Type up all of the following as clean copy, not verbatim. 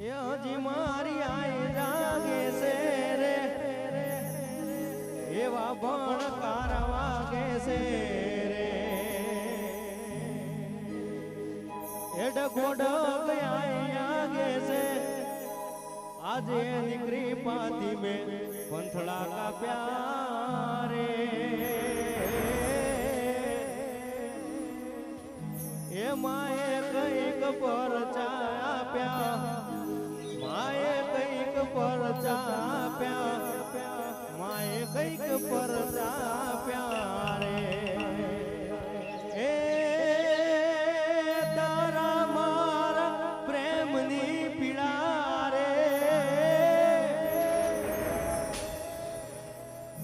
એ હજી મારી આઈ જાગે છે રે એવા ભણકાર વાગે છે રે એડ ગોડગ આગે છે આજે દીકરી પાતી મેં પંથડા કાપ્યા રે એ માએ કઈક પર ચાપ્યા માએ કઈક પર ચાપ્યા માએ કઈક પર ચાપ્યા રે એ તારા મારા પ્રેમની પીડા રે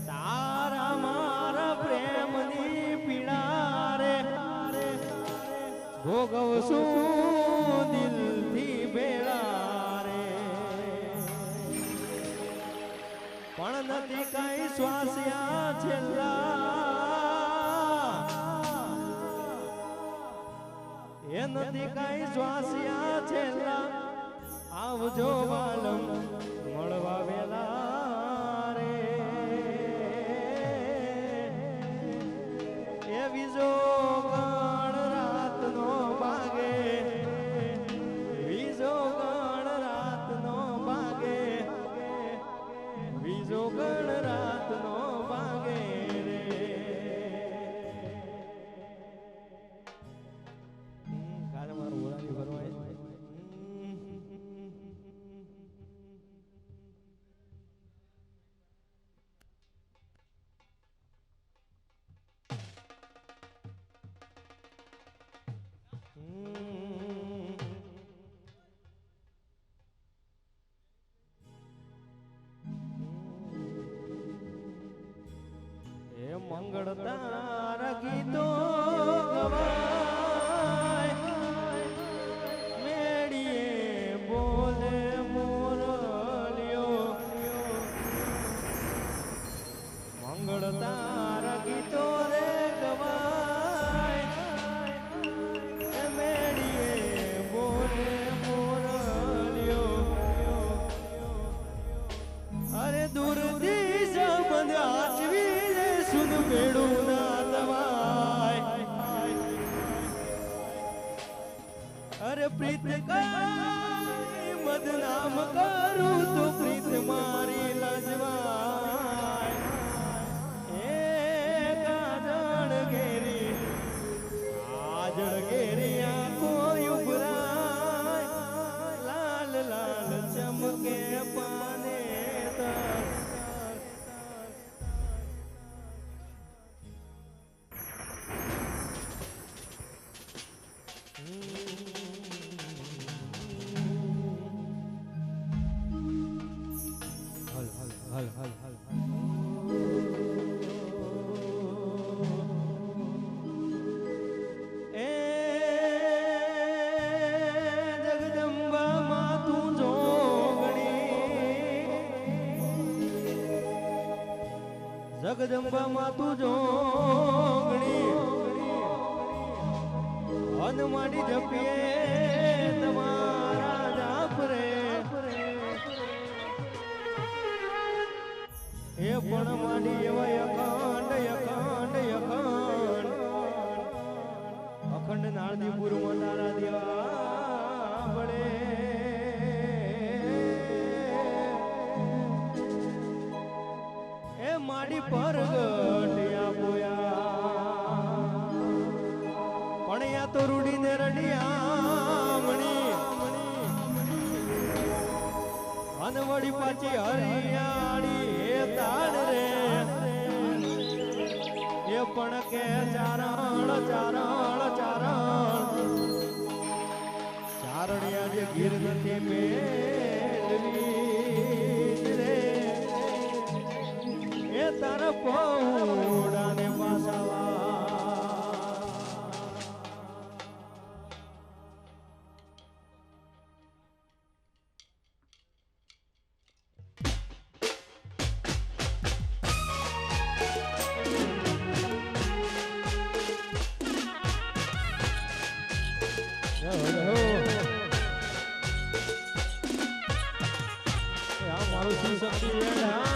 તારા મારા પ્રેમની પીડા રે ભોગવશું દિલથી બેડા રે પણ નથી કઈ શ્વાસ્યા છેલ્લા એ નથી કઈ શ્વાસ્યા છેલ્લા આવજો વાલમ મળવા વેલા રે એ બીજો ગણ રાત નો ભાગે રે કાલે મારું ઓળાની ભરવાય મંગળ તારા ગીતો ગવાય મેડીએ બોલે મોરલ્યો મંગળ તારા ગીતો રે ગવાય મેડીએ બોલે મોરલ્યો અરે દૂરથી સંબંધ આચવી સુન બેડું ના દવાય અરે પ્રીત કઈ બદનામ કરું તો પ્રીત મારી લજવાય એ કાજળ ઘેરી આંખો ઉભરાય લાલ લાલ ચમકે પાને તર હલ હલ હલ એ જગદંબા માં તું જોગણી જગદંબા માં તું જોગણી હનુમાની જપીએ તમારા જાપ રે એ પણ માડી એવા અખંડ નાળદીપુર માં તારા દેવા પડે એ માડી પર ગટિયા પોયા પણ યા તો રૂડીને રડિયા મણી અનવડી પાછી હરિયાળી એ તાણ રે એ પણ કે ચારણ ચારણ ચારણ ચારણિયા જે ગીર નથી મેળવી રે એ તારા પહોળાને પાસાવા શિવ શક્તિ વેડા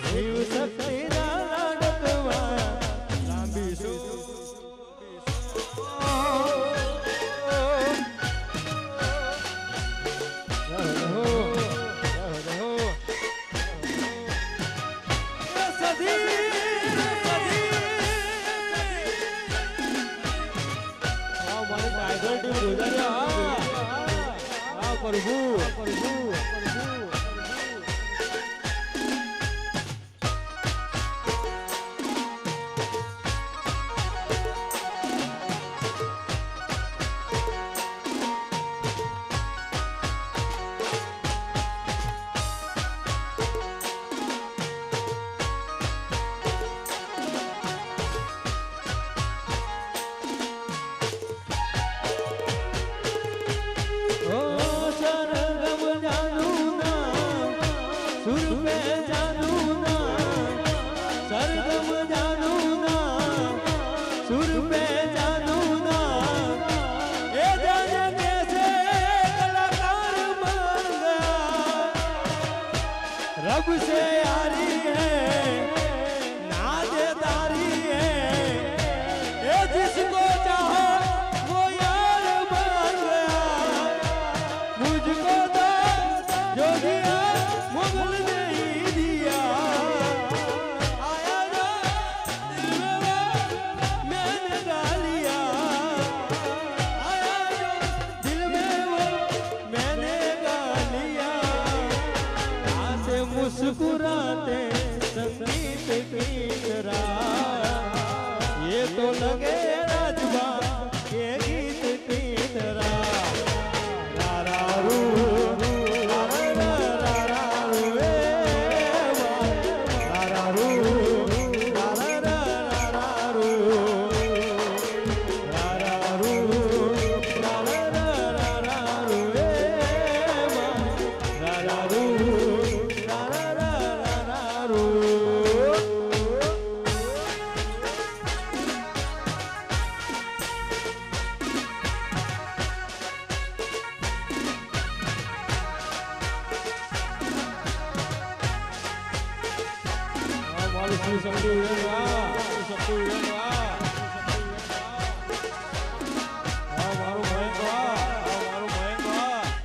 શિવ શક્તિ ના લાડકવા મારું શ્રી શક્તિ ઉડેલવા શક્તિ ઉડેલવા મારું ભયંકર મારું ભયંકર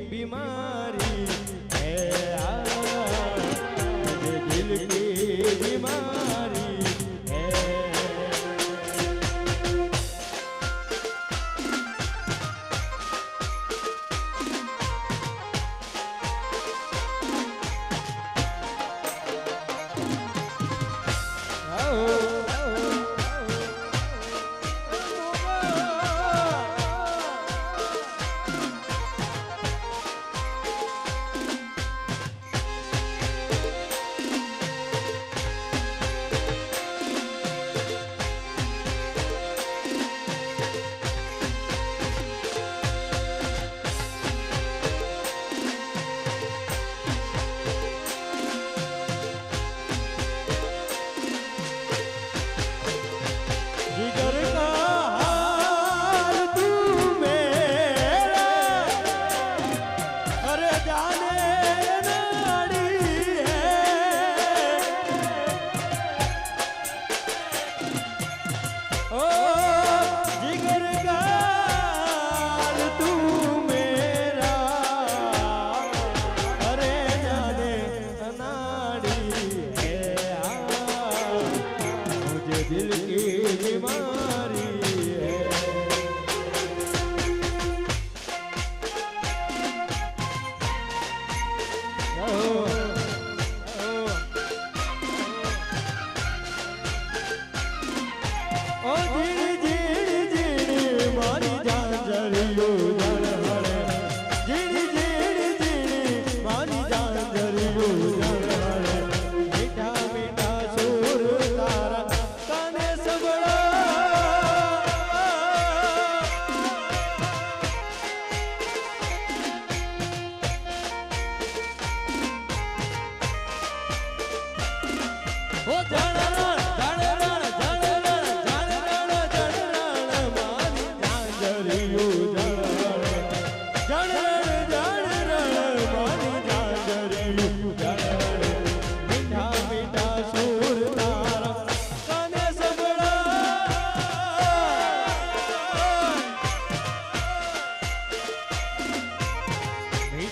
बीमार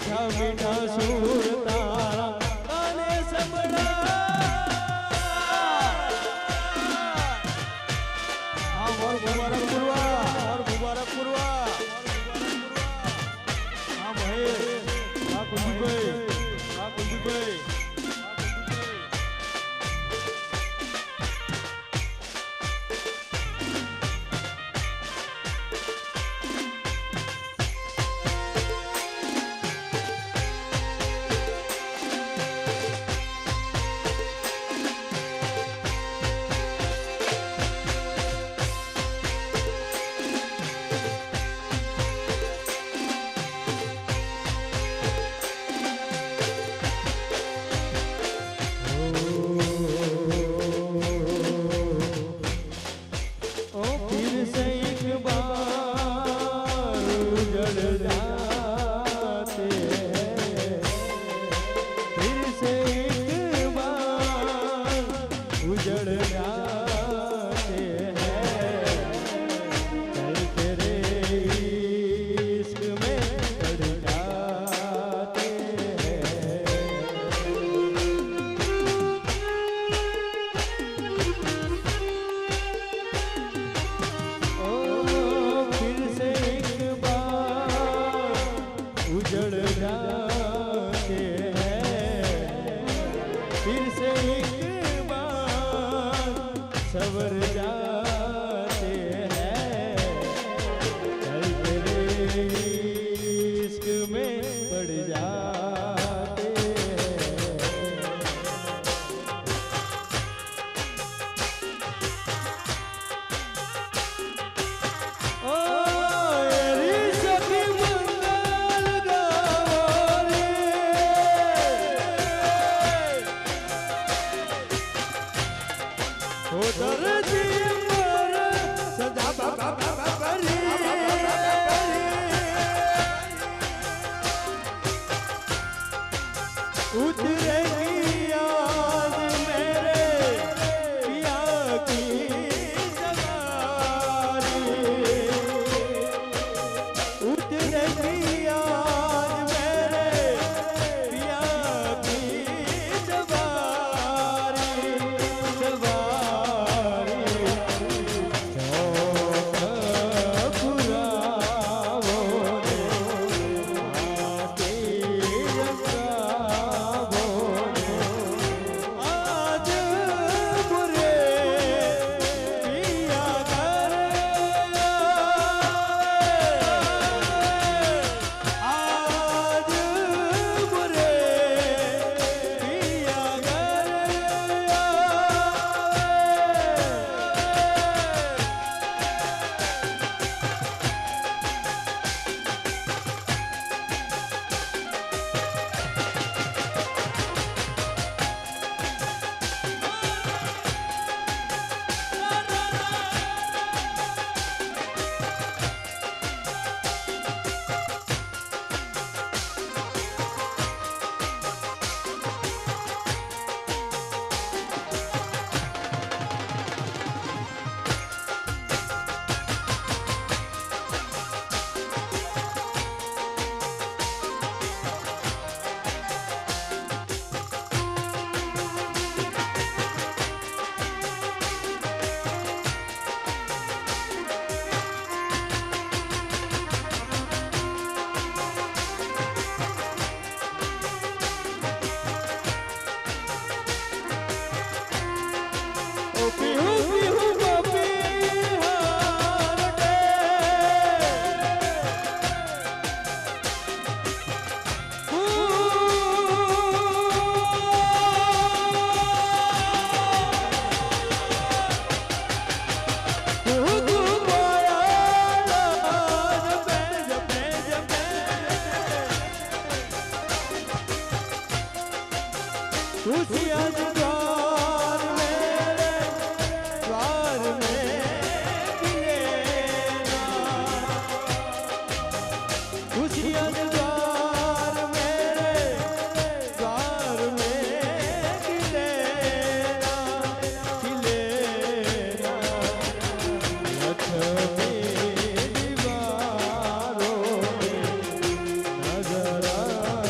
मीठा मीठा सुर तारा गाने सबड़ा और मुबारक पुरवा और मुबारक पुरवा हाँ महेश हाँ कुलदीप भाई हाँ कुलदीप भाई नजरा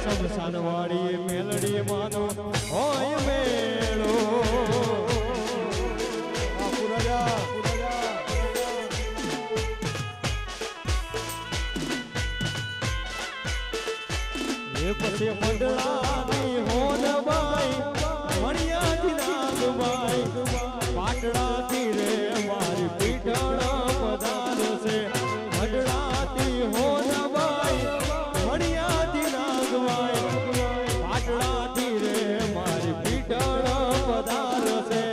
શમશાનવાળી મેલડી માનો હોય મેળો એ પછી મંડળાની હોનબાઈ મણિયાથી નાગબાઈ પાટડાથી રે મારી પીઠાણા પધારશે મંડળાથી હોનબાઈ મણિયાથી નાગબાઈ પાટડાથી રે મારી પીઠાણા પધારશે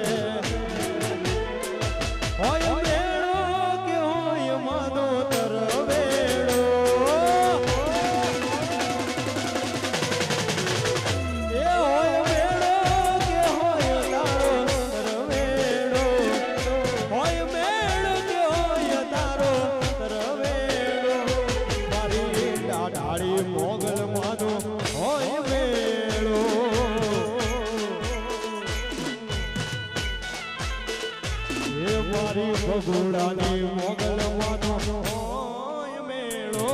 હોય મેળો કે હોય માનો તરવેડો મોગલ માનો હોય મેળો એ મારી ભગુડાની મોગલ માનો હોય મેળો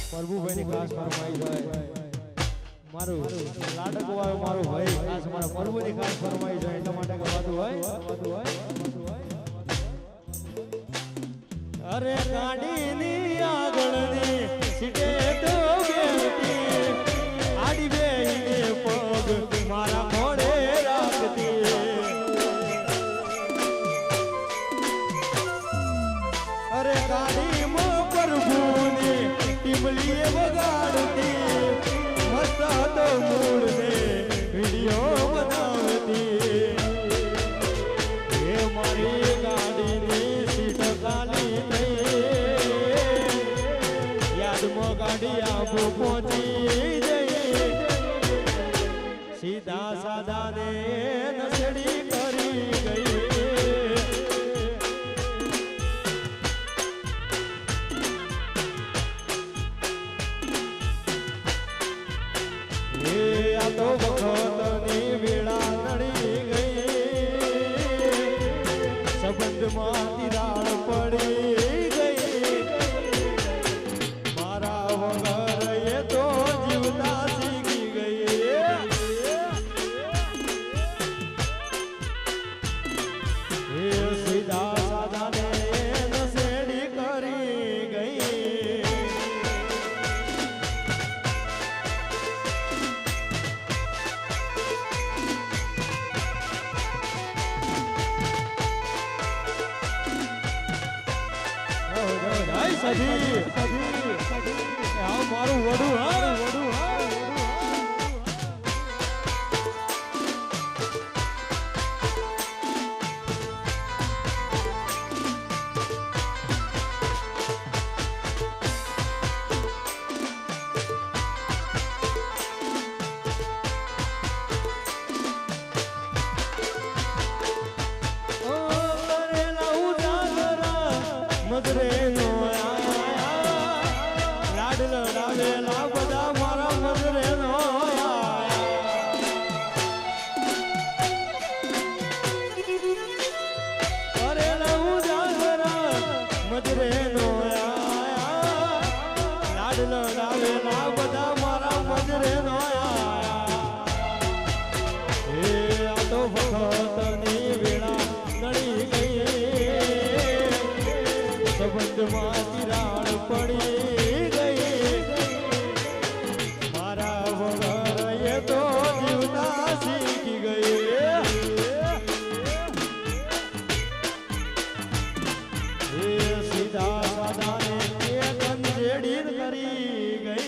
પ્રભુભાઈ ની ખાસ ફરમાઈ જાય મારું લાડક વાળો મારો ભાઈ ખાસ મારા પ્રભુ ની ખાસ ફરમાઈ જાય એટલા માટે કહેવાતું હોય અરે ગાડીની આગળની સીટે તો બેઠી આડી બેહીને પગ મારા મોઢે રાખતી અરે ગાડીમાં પ્રભુની ટીમલીએ વગાડતી મસ્ત હતો મૂળને વિડીયો બનાવતી એ મારી ગાડીની સીટ ખાલી થઈ યાદમાં ગાડી આબુ પહોંચી જઈ સીધા સાદાને નસડી કરી ગઈ તો વખતની વેળા નડી ગઈ સંબંધમાં તિરાડ પડી ગઈ મારા વગર એ તો જીવતા શીખી ગઈ સધી આ મારું વડું હા વડું હા મદરે નો લાડ લડાવેલા બધા મારા મદરે નો અરે લઉં જાગરા મદરે નો લાડ લડાવેલા બધા મારા મદરે નો એ આ તો વખત ની વેળા નડી ગઈ સંબંધમાં તિરાડ પડી ગઈ મારા વગર એ તો જીવતા શીખી ગઈ એ સીધા સાદાને એ કંજેડી કરી ગઈ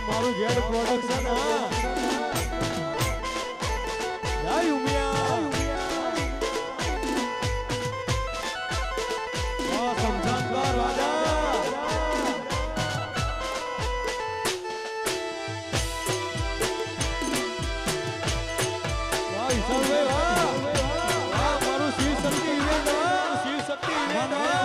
મારું જેડ પ્રોડક્શન જય ઉમિયા સમજાનકા રાજા સર્વે મારું શિવ શક્તિ ઇવેન્ટ શિવ શક્તિ ઇવેન્ટ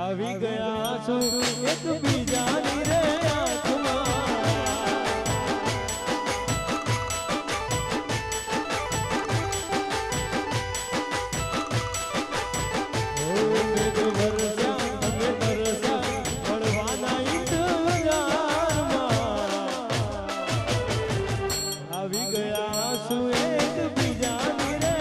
આવી ગયા છો એક બીજાની રે આંખમાં ઓ મેઘ વરસ્યા તમે તરસ્યા પડવાના ઇંતજારમાં આવી ગયા છો એક બીજાની રે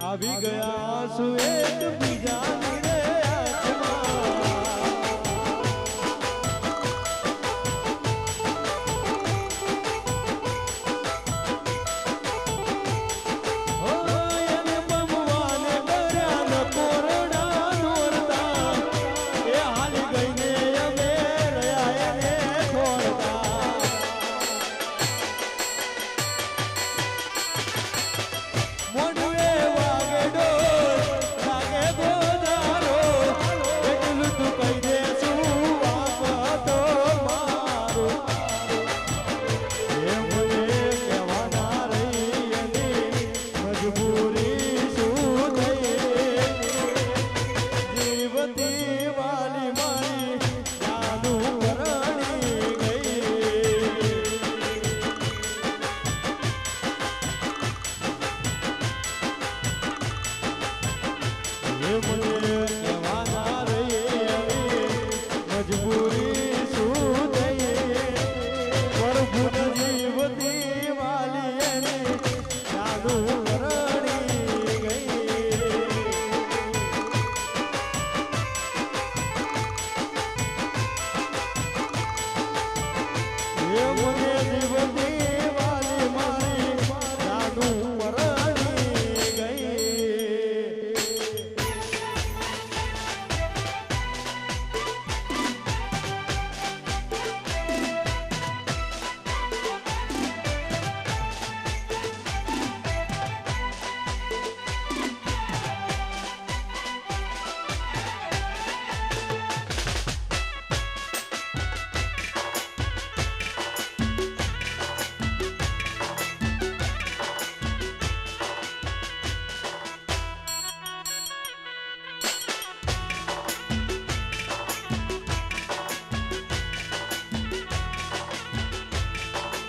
આવી ગયા છું એક બીજાની રે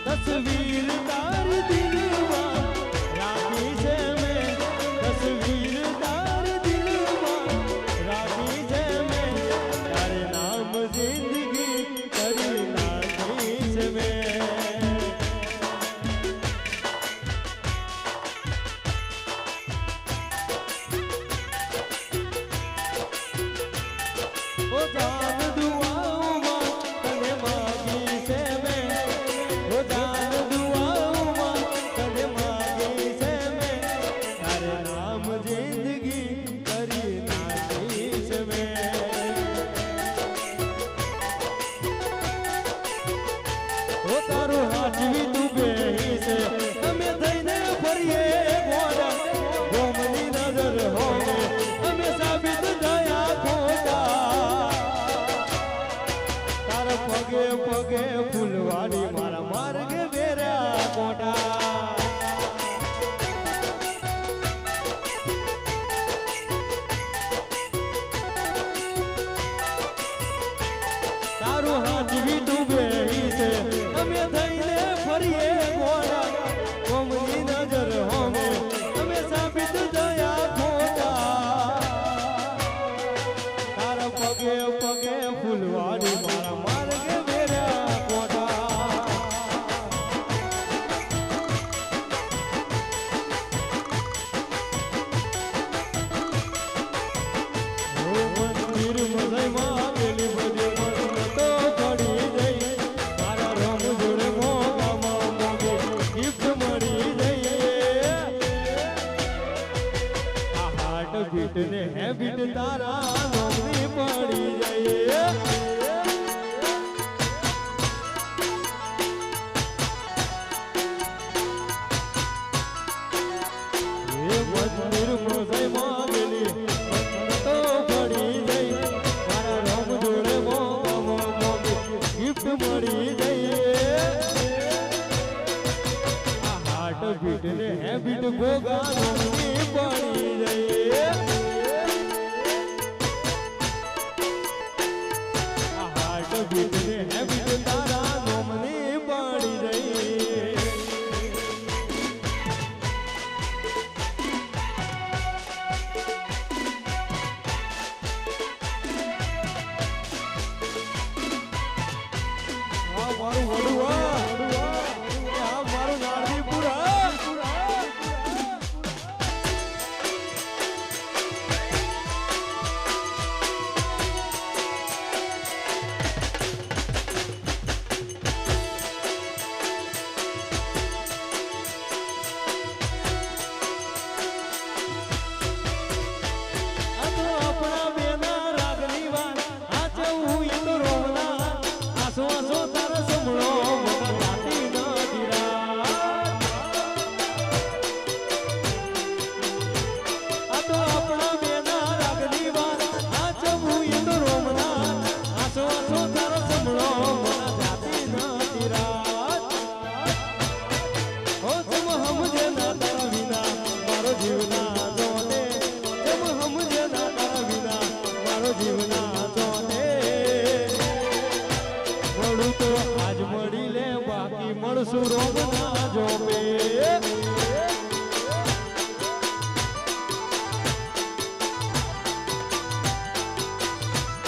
तस्वीर तार दिलમાં રાખી છે મેં તસ્વીર તાર દિલમાં રાખી છે મેં તારે નામ જિંદગી કરી નાખી છે મેં ઓ જાન દુઆઓમાં તને માગી છે મેં ઓ જાન દુઆઓમાં તને માગી છે મેં તારે નામ જિંદગી કરી નાખી છે મેં ઓ તારું હાચવી તું બેહી છે અમે થઈને ફરીએ ગોરા ગોમની નજર હોમે અમે સાબિત થયા ખોટા તારા પગે પગે ફૂલવાડી મારા માર્ગે વેર્યા કોટા તારું હાચવી તું બેહી છે અમે થઈને ફરીએ ગોરા ગોમની નજર હોમે અમે સાબિત થયા ખોટા તારા પગે પગે ફૂલવાડી મારા માર્ગે વેર્યા કોટા મંદિર મધયમાં પેલી બધી મસ્ત પડી જઈ મારા રમ જોડે મોગામાં મોગે ગિફ્ટ મળી જઈએ આ હાર્ટ બીટ ને હેબિટ તારા નોકરી પડી જઈએ એ મંદિર મધયમાં પેલી મસ્ત પડી જઈ મારા રમ જોડે મોગામાં મોગે ગિફ્ટ મળી જઈએ આ હાર્ટ બીટ ને હેબિટ ભોગા નોકરી પડી જઈએ આ હાર્ટ બીટ ને હેબિટ તારા નોમની પડી જઈએ આ મારું વડુઆ આ મારું નારદીપુરા આ તો આપણા બેના રાગની વાત આ જવું એ તો રોવના આસો આસો તારા સંભળો મને જાતી નથી રાત આ તો આપણા બેના રાગની વાત આ જવું એ તો રોવના આસો આસો તારા સંભળો મને જાતી નથી રાત ઓ तुम સમજે ના તારા વિના મારો જીવ ના જોને तुम સમજે ના તારા વિના મારો જીવ ના જોને મળું તો આજ મળી લે બાકી મળશું રોગ ના જોવે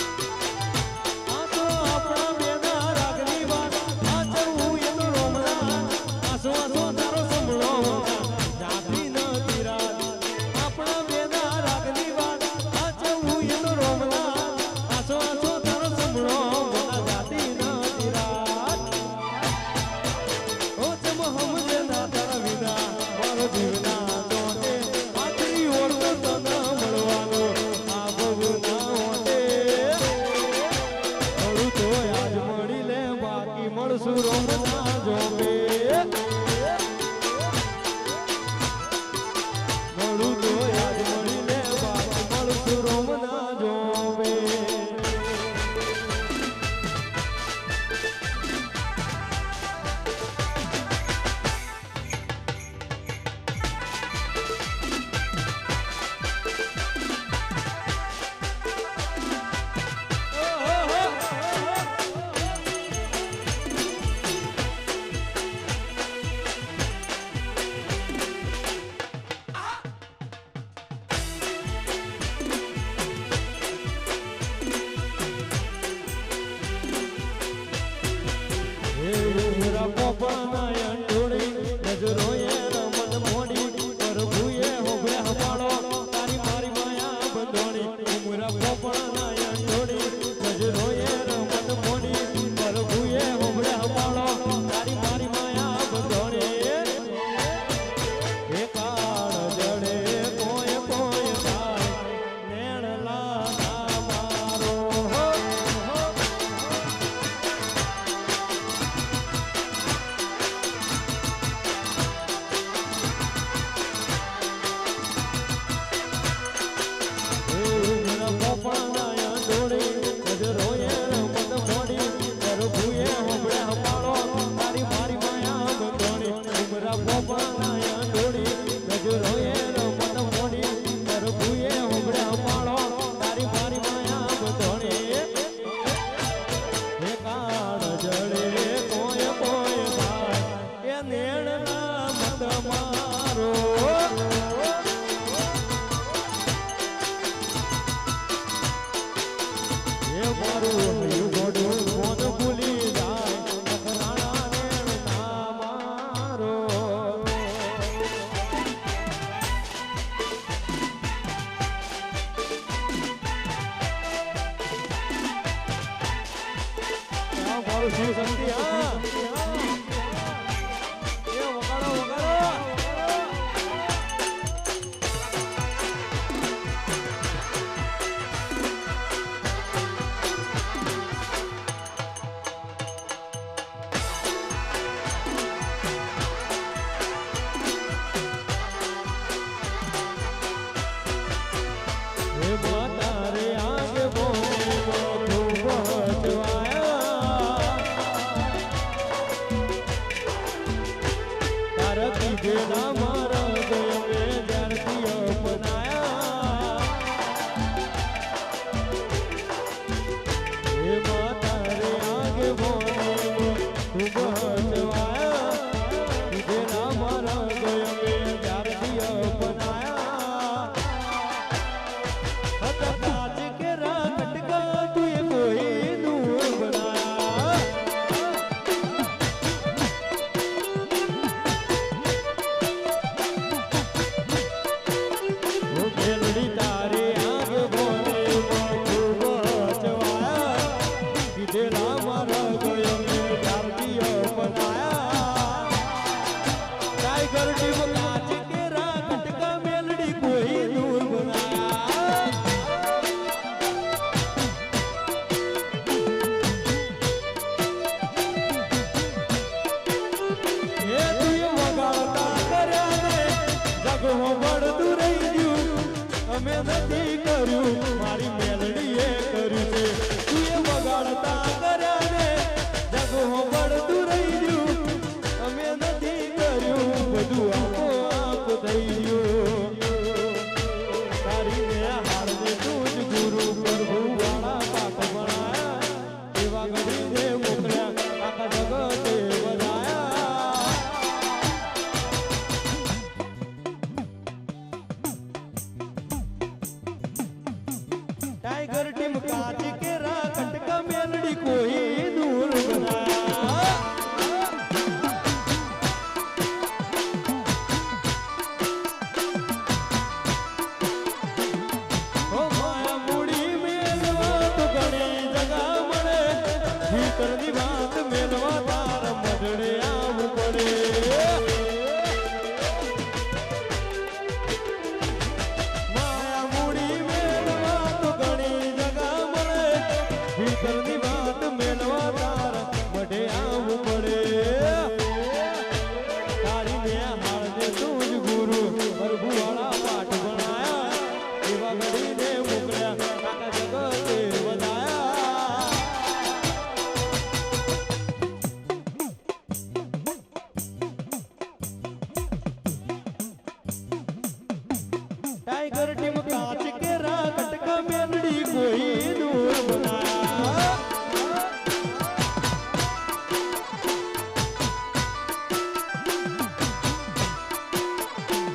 આ તો આપણા બેના રાગની વાત આ જવું એ તો રોમના આસો આસો તારો સંભળો જાતી નથી રાત આપણા બેના રાગની વાત આ જવું એ તો રોમના આસો આસો તારો સંભળો જાતી નથી રાત ઓ તમ સમજે ના તારા વિના મારો જીવ ના જોને આખરી ઓર તો તને મળવાનો આ બહુ ના હોતે મળું તો આજ મળી લે બાકી મળશું રોમ ના જોવે મળું તો આજ મળી લે બાકી મળશું રોમ ના જોવે પોપણા રોયે રમત મોડી પ્રભુએ હોબળ્યા પાળો તારી મારી માયા બંધોણે એ કાળ જડે કોઈ કોઈ થાય નેણ લાગા મારો શિવ શક્તિ હા એ વગાડો વગાડો હે માતા રે આગે બોલે તું બચવાયા તારા કીધેલા મારા ગયમે જ્યારથી અપનાયા હે માતા રે આગે બોલે તું બચવાયા કીધેલા મારા ગયમે જ્યારથી અપનાયા અમે નથી કર્યું મારી મેલડીએ કર્યું છે તું એ વગાડતા કર્યા ને જગો બળતું રહી ગયું અમે નથી કર્યું બધું આપો આપ થઈ ગયું તારી ને હારને તું જ ગુરુ પ્રભુ વાળા પાપ બનાયા એવા ગઢીને મોકલ્યા આખા જગતે બનાયા टाइगर टीम काज के राकट का मेलड़ी कोई दूर बना ओ माया मुड़ी मेलवा तो घणी जगह मळे भीतर नी बात मेलवा तार मडड़े आव पड़े ભીતરની વાત મેલવા તારા મઢે આવવું પડે તારી ને હાળને તું જ ગુરુ પ્રભુ વાળા પાઠ ભણાયા એવા ઘડીને મોકલ્યા આખા જગતે વધાયા टाइगर टीम कांच के राकट का मेलड़ी कोई दूर बनाया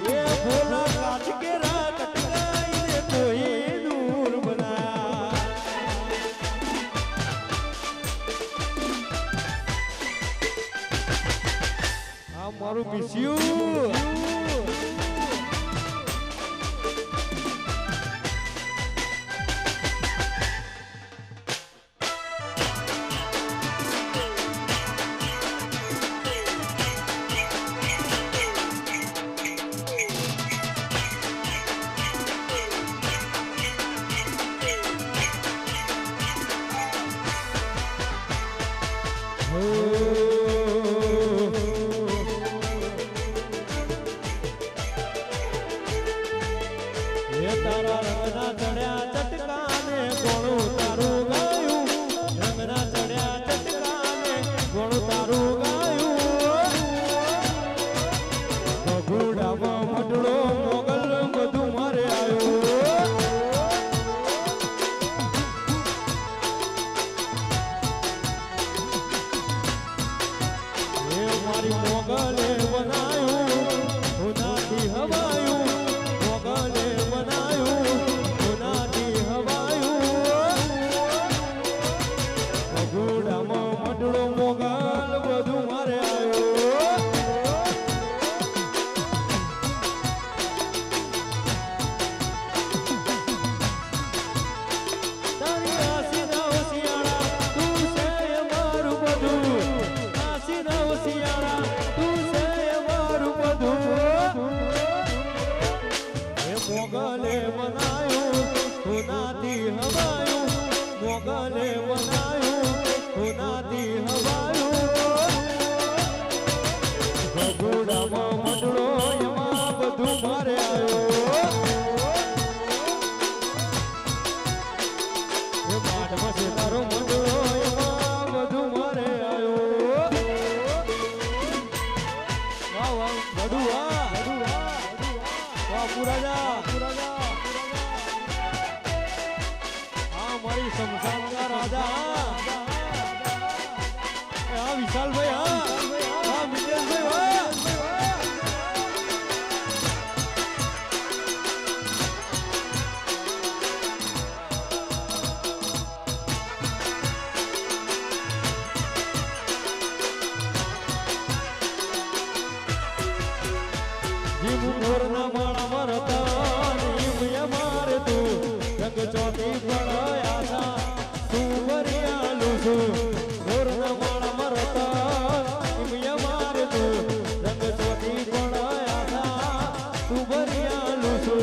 ये भोला कांच के राकट का इन्हें कोई दूर बनाया आ मारू पीछिયું તારા રંગના ચડ્યા ચટકાને ગોળું તારું ગાયું રંગના ચડ્યા ચટકાને ગોળું તારું ગાયું ભગુડામાં મટડો મોગલ બધું મારે આવ્યું એ મારી મોગલે બનાયું ઉનાથી હવાયું મોગલે બનાયું ઉનાથી હવાયું ભગુડામાં મટડો મોગલ બધું મારે આવ્યું તારી આસીના ઓસિયાળા તું છે મારું બધું આસીના ઓસિયાળા તું છે મારું બધું એ મોગલે બનાયું ઉનાથી હવાયું મોગલે બનાયું ઉનાથી હવાયું ભગુડામાં મટડો એમાં બધું મારે આવ્યું એ માઠમાં છે તારો મટડો એમાં બધું મારે આવ્યું વાહ વાહ બધું વાહ વાહ પુરાજા હા મારી શમશાનના રાજા હા વિશાલભાઈ હા હા મિતેશભાઈ વાહ જીવ મોરના માળા મરતા નીમ મારે તું રંગ ચોટી પડાયા થા તું વરિયાલું છું મોરના માળા મરતા નીમ મારે તું રંગ ચોટી પડાયા થા તું વરિયાલું છું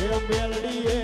એ મેલડીએ